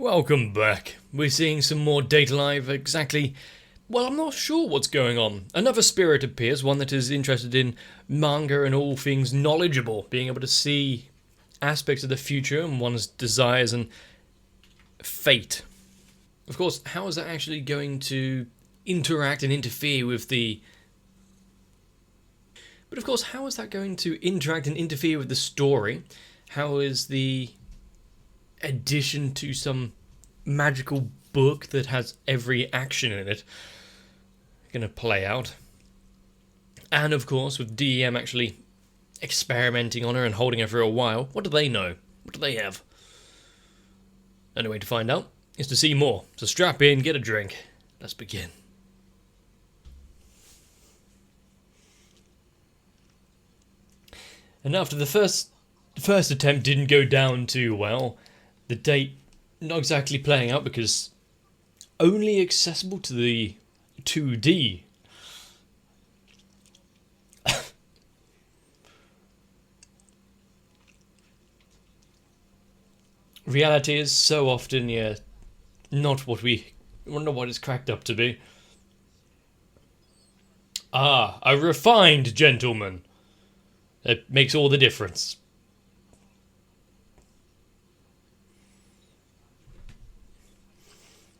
Welcome back. We're seeing some more Data Live. Well, I'm not sure what's going on. Another spirit appears, one that is interested in manga and all things knowledgeable, being able to see aspects of the future and one's desires and fate. Of course, how is that actually going to interact and interfere with the... But of course, how is that going to interact and interfere with the story? How is the addition to some magical book that has every action in it going to play out? And of course, with DEM actually experimenting on her and holding her for a while, what do they know? What do they have? Only way to find out is to see more. So strap in, get a drink. Let's begin. And after the first attempt didn't go down too well, the date not exactly playing out because only accessible to the 2D. Reality is so often, not what it's cracked up to be. Ah, a refined gentleman. That makes all the difference.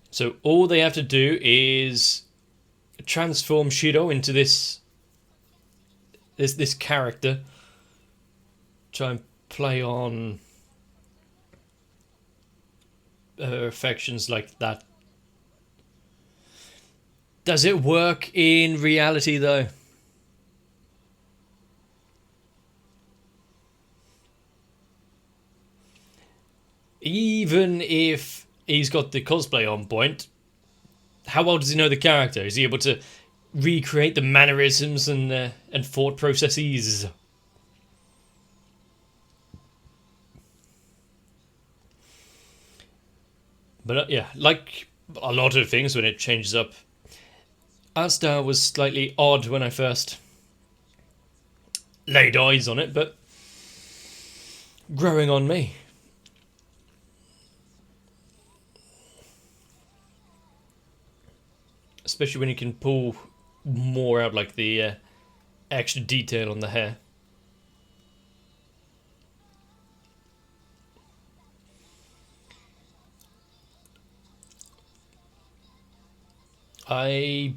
So all they have to do is transform Shiro into this character. Try and play on her affections like that. Does it work in reality though? Even if he's got the cosplay on point, how well does he know the character? Is he able to recreate the mannerisms and thought processes? But yeah, like a lot of things when it changes up, art style was slightly odd when I first laid eyes on it, but growing on me. Especially when you can pull more out, like the extra detail on the hair. I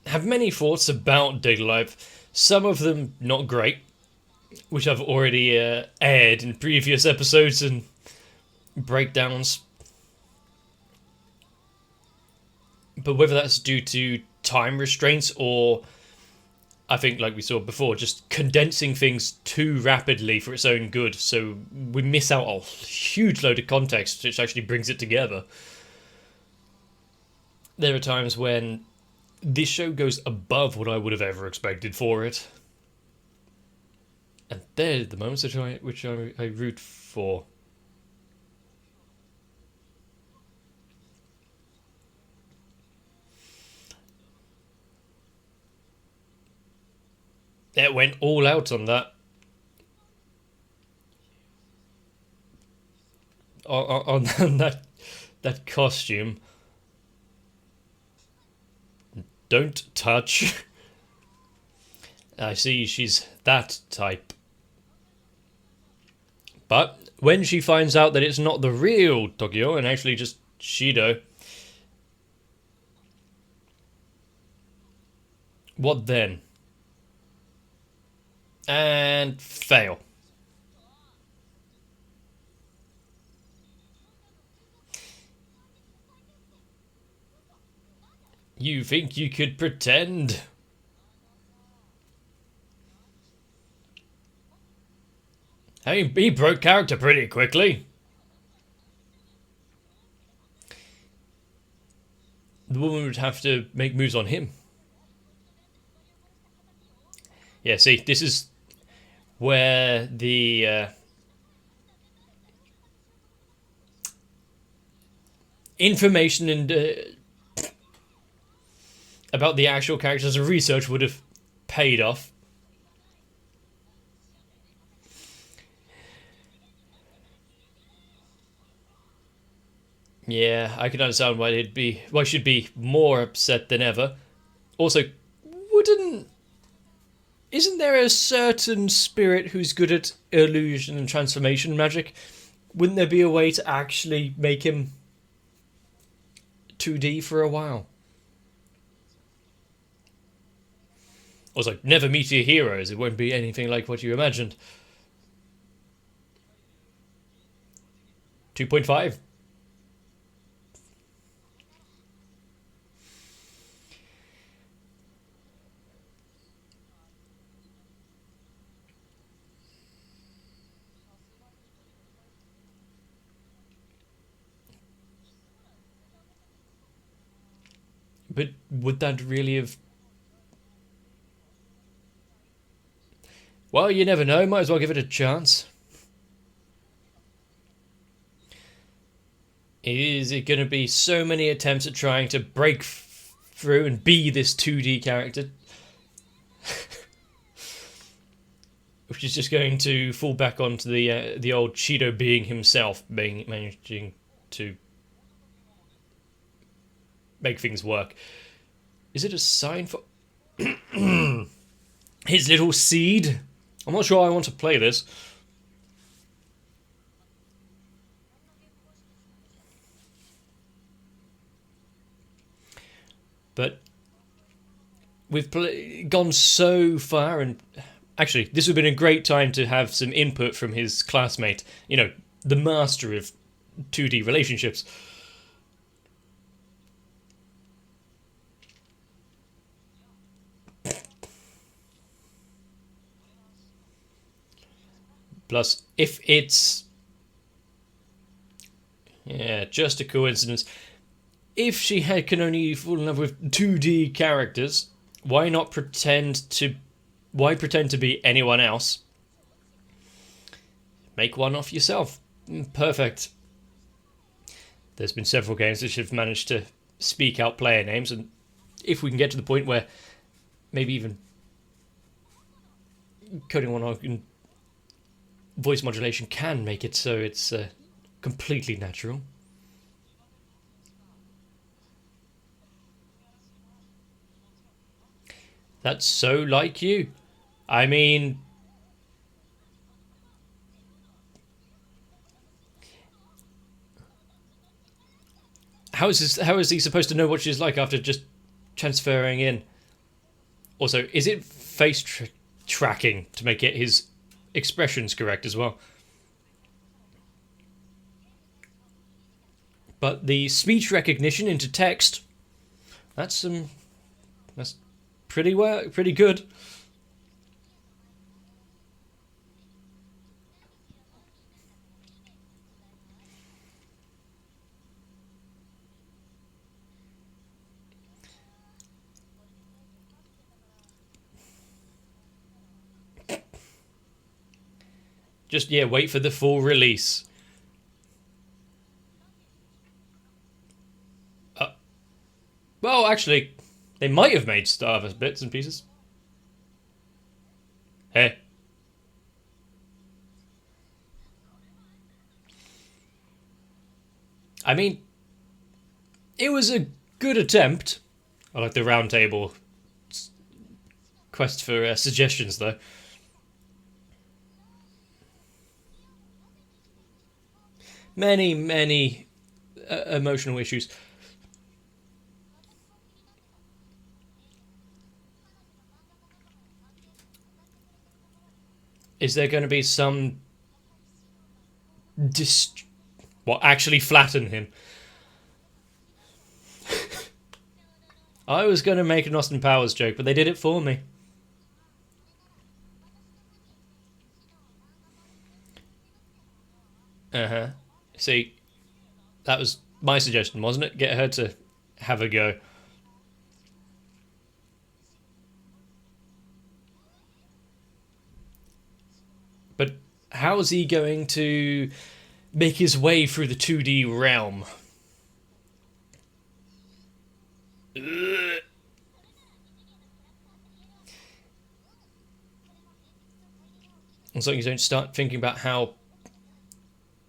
have many thoughts about Data Live. Some of them not great, which I've already aired in previous episodes and breakdowns. But whether that's due to time restraints or, I think like we saw before, just condensing things too rapidly for its own good, so we miss out a huge load of context which actually brings it together. There are times when this show goes above what I would have ever expected for it. And they're the moments which I root for. It went all out on that. On that costume. Don't touch. I see she's that type. But when she finds out that it's not the real Tokyo and actually just Shido, what then? And fail. You think you could pretend? I mean, he broke character pretty quickly. The woman would have to make moves on him. Yeah, see, this is where the information and about the actual characters and research would have paid off. Yeah, I can understand why she'd be more upset than ever. Also, wouldn't isn't there a certain spirit who's good at illusion and transformation magic? Wouldn't there be a way to actually make him 2D for a while? Also, never meet your heroes. It won't be anything like what you imagined. 2.5. But would that really have... Well, you never know. Might as well give it a chance. Is it going to be so many attempts at trying to break through and be this 2D character, which is just going to fall back onto the old Cheeto being himself, managing to make things work? Is it a sign for his little seed? I'm not sure I want to play this. But we've gone so far, and actually, this would have been a great time to have some input from his classmate, the master of 2D relationships. Plus, if it's just a coincidence, if she can only fall in love with 2D characters, why pretend to be anyone else? Make one off yourself. Perfect. There's been several games that have managed to speak out player names, and if we can get to the point where maybe even coding one in voice modulation can make it so it's completely natural. That's so like you. I mean, how is he supposed to know what she's like after just transferring in? Also, is it face tracking to make it his expressions correct as well? But the speech recognition into text, that's pretty good. Just wait for the full release. Well, actually, they might have made Star Wars bits and pieces. Hey. I mean, it was a good attempt. I like the round table quest for suggestions, though. Many emotional issues. Is there going to be some actually flatten him? I was going to make an Austin Powers joke, but they did it for me. Uh-huh. See, that was my suggestion, wasn't it? Get her to have a go. But how's he going to make his way through the 2D realm? And so you don't start thinking about how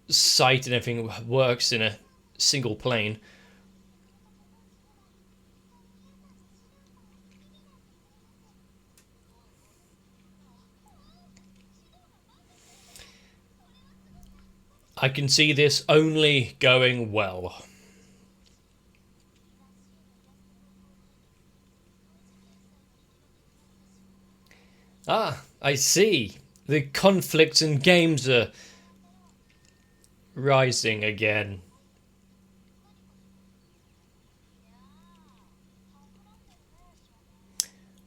sight and everything works in a single plane. I can see this only going well. Ah, I see. The conflicts in games are rising again.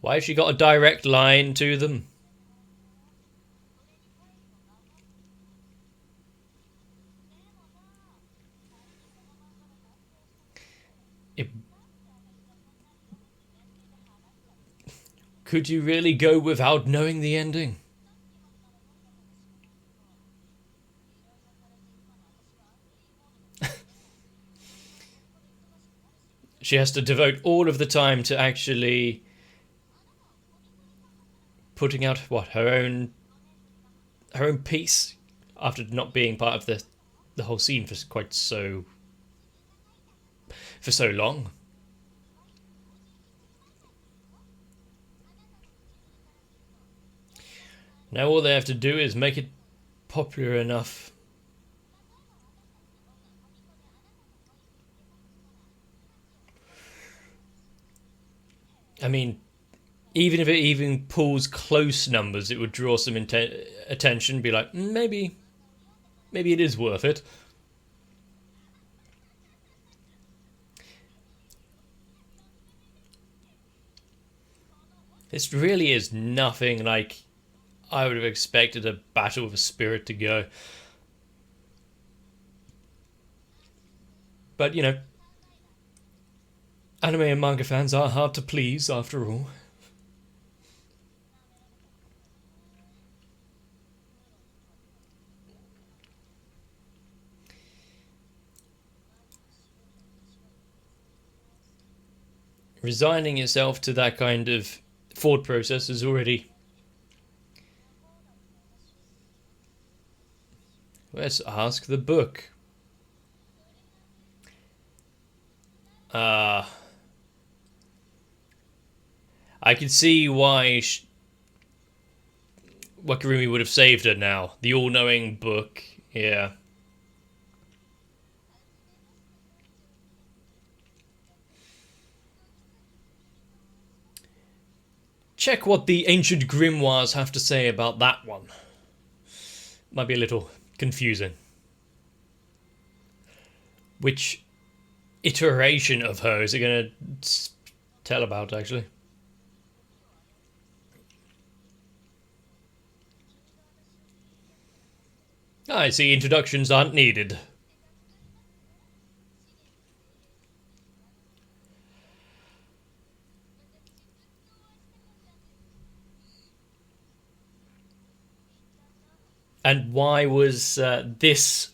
Why has she got a direct line to them? It... Could you really go without knowing the ending? She has to devote all of the time to actually putting out her own piece after not being part of the whole scene for so long. Now all they have to do is make it popular enough. I mean, even if it even pulls close numbers, it would draw some attention. Be like, maybe it is worth it. This really is nothing like I would have expected a Battle of a Spirit to go. But, you know, anime and manga fans are hard to please, after all. Resigning yourself to that kind of thought process is already... Let's ask the book. I can see why Wakurumi would have saved her now. The all-knowing book, yeah. Check what the ancient grimoires have to say about that one. Might be a little confusing. Which iteration of her is it going to tell about, actually? I see introductions aren't needed. And why was this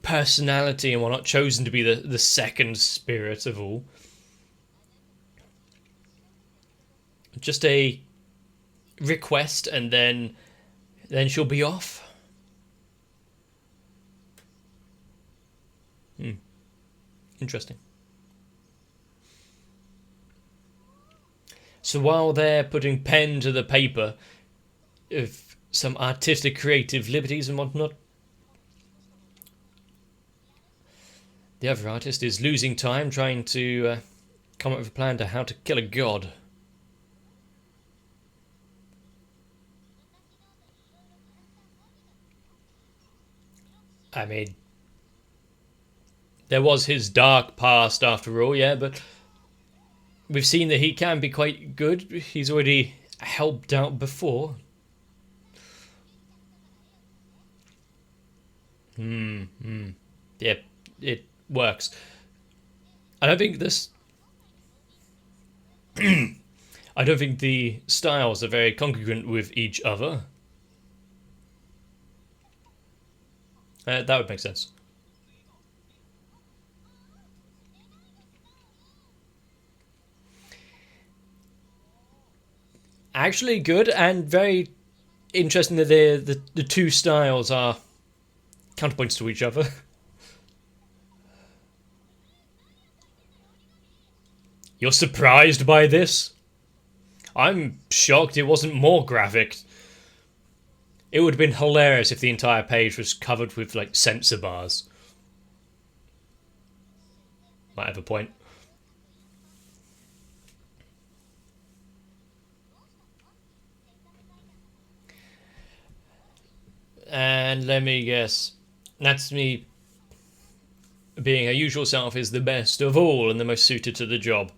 personality and whatnot chosen to be the second spirit of all? Just a request and then she'll be off? Interesting. So while they're putting pen to the paper of some artistic creative liberties and whatnot, the other artist is losing time trying to come up with a plan to how to kill a god. I mean, there was his dark past after all, yeah, but we've seen that he can be quite good. He's already helped out before. Yeah, it works. I don't think this... I don't think the styles are very congruent with each other. That would make sense. Actually good and very interesting that the two styles are counterpoints to each other. You're surprised by this? I'm shocked it wasn't more graphic. It would have been hilarious if the entire page was covered with, like, sensor bars. Might have a point. And let me guess. Natsumi, being her usual self, is the best of all and the most suited to the job.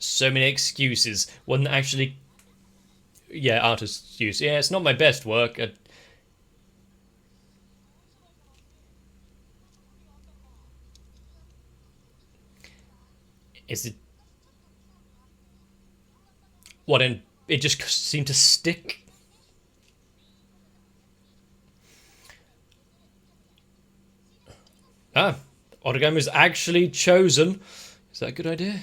So many excuses. One actually... Yeah, artist's use. Yeah, it's not my best work. Is it... What, and it just seemed to stick? Ah, origami was actually chosen. Is that a good idea?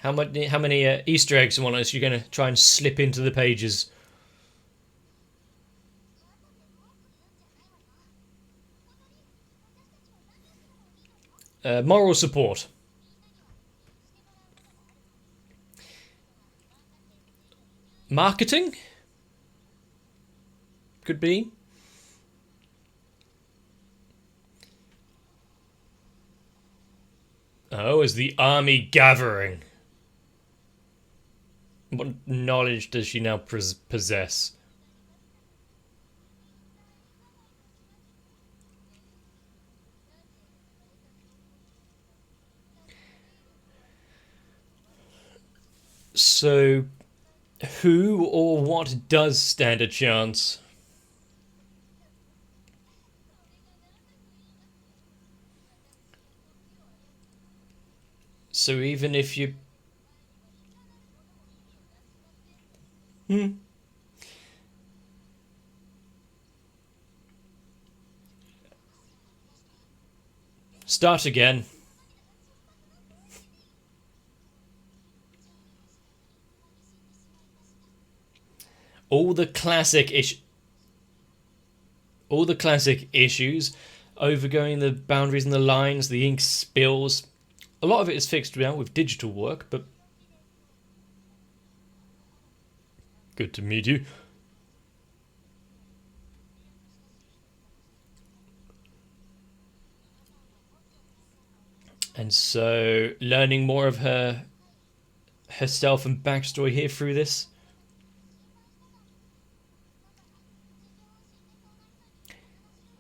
How many Easter eggs and whatnot are you going to try and slip into the pages? Moral support. Marketing? Could be. Oh, is the army gathering? What knowledge does she now possess? So, who or what does stand a chance? So even if you... Start again. All the classic issues, overgoing the boundaries and the lines, the ink spills. A lot of it is fixed now with digital work, but good to meet you. And so, learning more of herself and backstory here through this.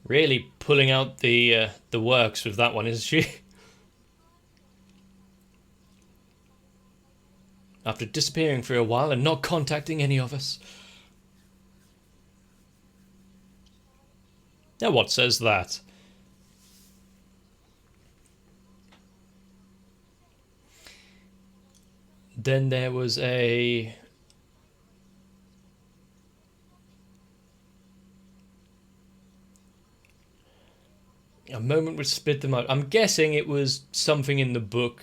Really pulling out the works with that one, isn't she? After disappearing for a while and not contacting any of us. Now what says that? Then there was a moment would split them up. I'm guessing it was something in the book.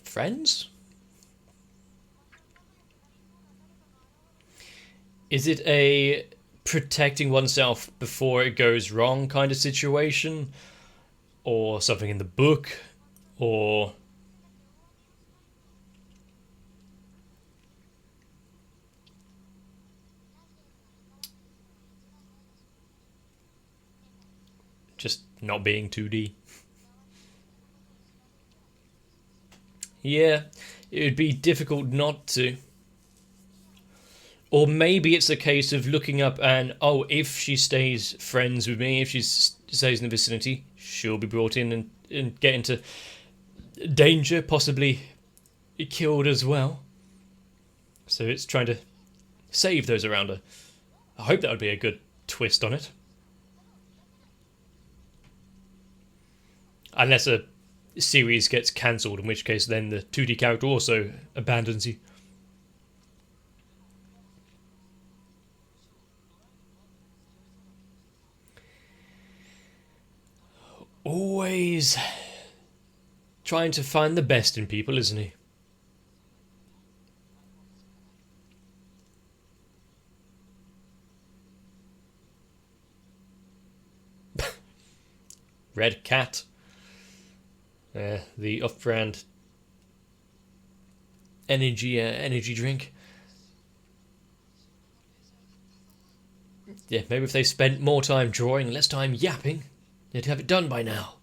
Friends? Is it a protecting oneself before it goes wrong kind of situation? Or something in the book? Or... just not being 2D? Yeah, it would be difficult not to. Or maybe it's a case of looking up and, oh, if she stays friends with me, if she stays in the vicinity, she'll be brought in and get into danger, possibly killed as well. So it's trying to save those around her. I hope that would be a good twist on it. Unless a series gets cancelled, in which case then the 2D character also abandons you. Always trying to find the best in people, isn't he? Red Cat. The off-brand energy drink. Yeah, maybe if they spent more time drawing, less time yapping, they'd have it done by now.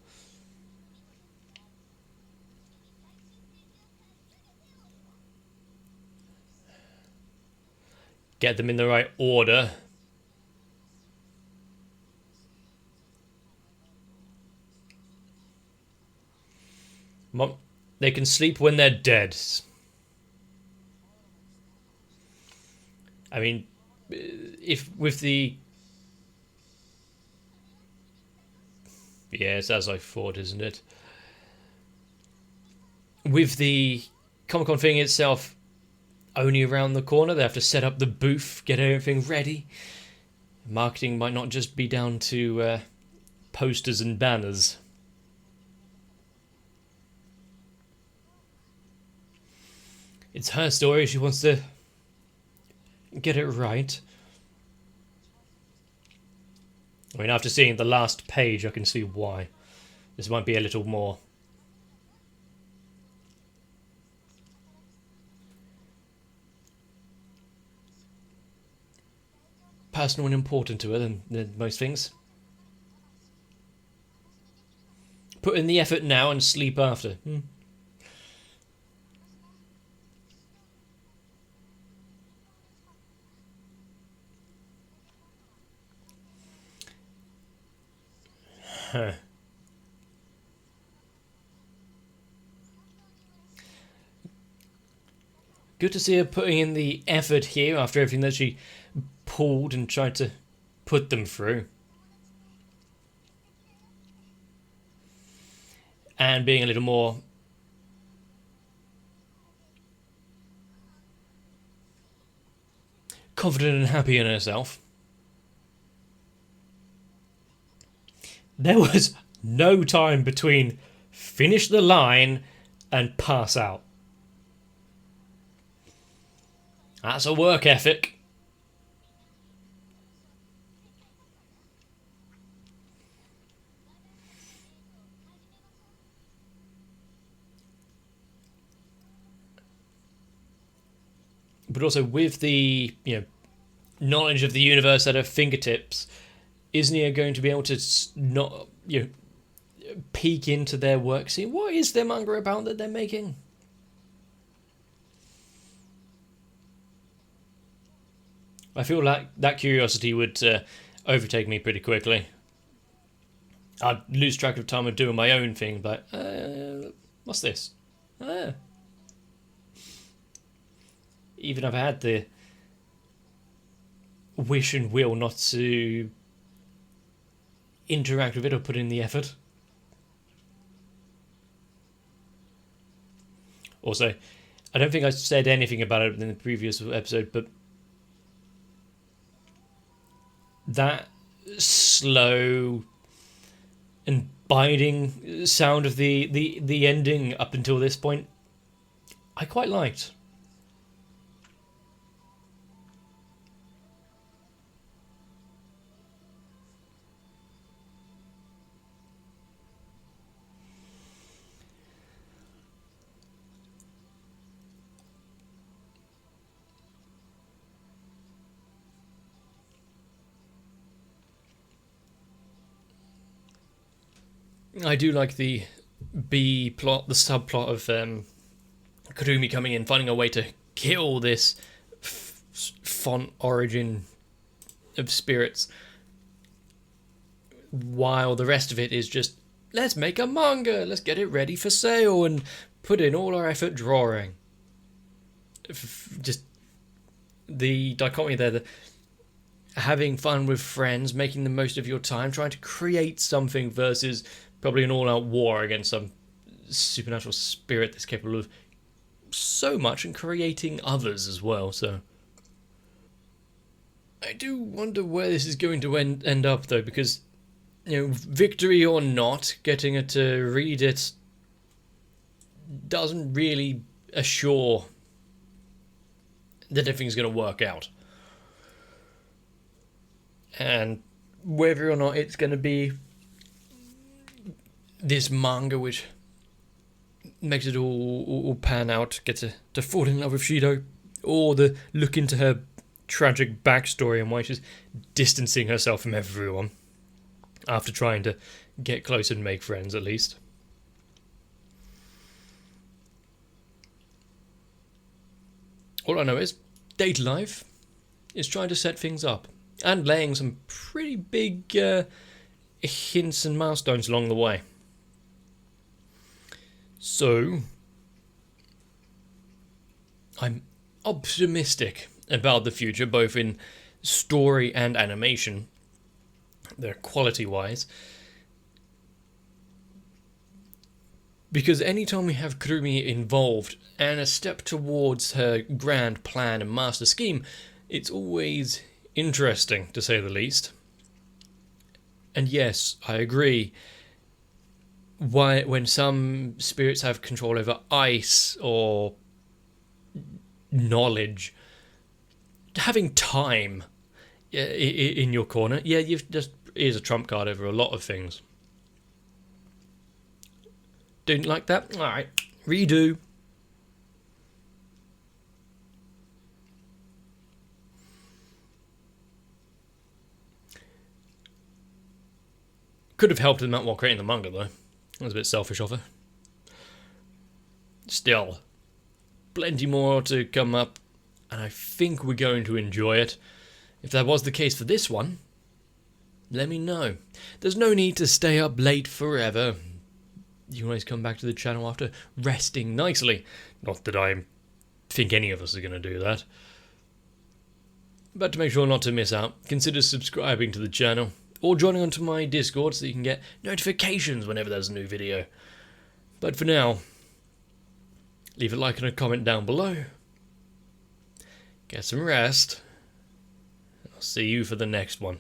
Get them in the right order. They can sleep when they're dead. I mean, if with the... Yes, as I thought, isn't it? With the Comic-Con thing itself only around the corner, they have to set up the booth, get everything ready. Marketing might not just be down to posters and banners. It's her story, she wants to get it right. I mean, after seeing the last page, I can see why. This might be a little more personal and important to her than most things. Put in the effort now and sleep after. Huh. Good to see her putting in the effort here after everything that she pulled and tried to put them through. And being a little more confident and happy in herself. There was no time between finish the line and pass out. That's a work ethic. But also with the knowledge of the universe at her fingertips, is Nia going to be able to not peek into their work scene? What is their manga about that they're making? I feel like that curiosity would overtake me pretty quickly. I'd lose track of time of doing my own thing, but what's this? Even if I had the wish and will not to interact with it or put in the effort. Also, I don't think I said anything about it in the previous episode, but that slow and biding sound of the ending up until this point, I quite liked. I do like the B plot, the subplot of Kurumi coming in, finding a way to kill this font origin of spirits, while the rest of it is just, let's make a manga, let's get it ready for sale, and put in all our effort drawing. Just the dichotomy there, having fun with friends, making the most of your time, trying to create something versus probably an all-out war against some supernatural spirit that's capable of so much and creating others as well. So I do wonder where this is going to end up, though, because victory or not, getting her to read it doesn't really assure that everything's going to work out. And whether or not it's going to be this manga which makes it all pan out, get to fall in love with Shido, or the look into her tragic backstory and why she's distancing herself from everyone after trying to get close and make friends at least. All I know is Date Life is trying to set things up and laying some pretty big hints and milestones along the way. So, I'm optimistic about the future, both in story and animation, they're quality-wise. Because anytime we have Kurumi involved and a step towards her grand plan and master scheme, it's always interesting, to say the least. And yes, I agree. When some spirits have control over ice or knowledge, having time in your corner, yeah, you've just is a trump card over a lot of things. Didn't like that? Alright, redo. Could have helped them out while creating the manga, though. That was a bit selfish of her. Still, plenty more to come up, and I think we're going to enjoy it. If that was the case for this one, let me know. There's no need to stay up late forever. You can always come back to the channel after resting nicely. Not that I think any of us are going to do that. But to make sure not to miss out, consider subscribing to the channel or joining onto my Discord so you can get notifications whenever there's a new video. But for now, leave a like and a comment down below. Get some rest. I'll see you for the next one.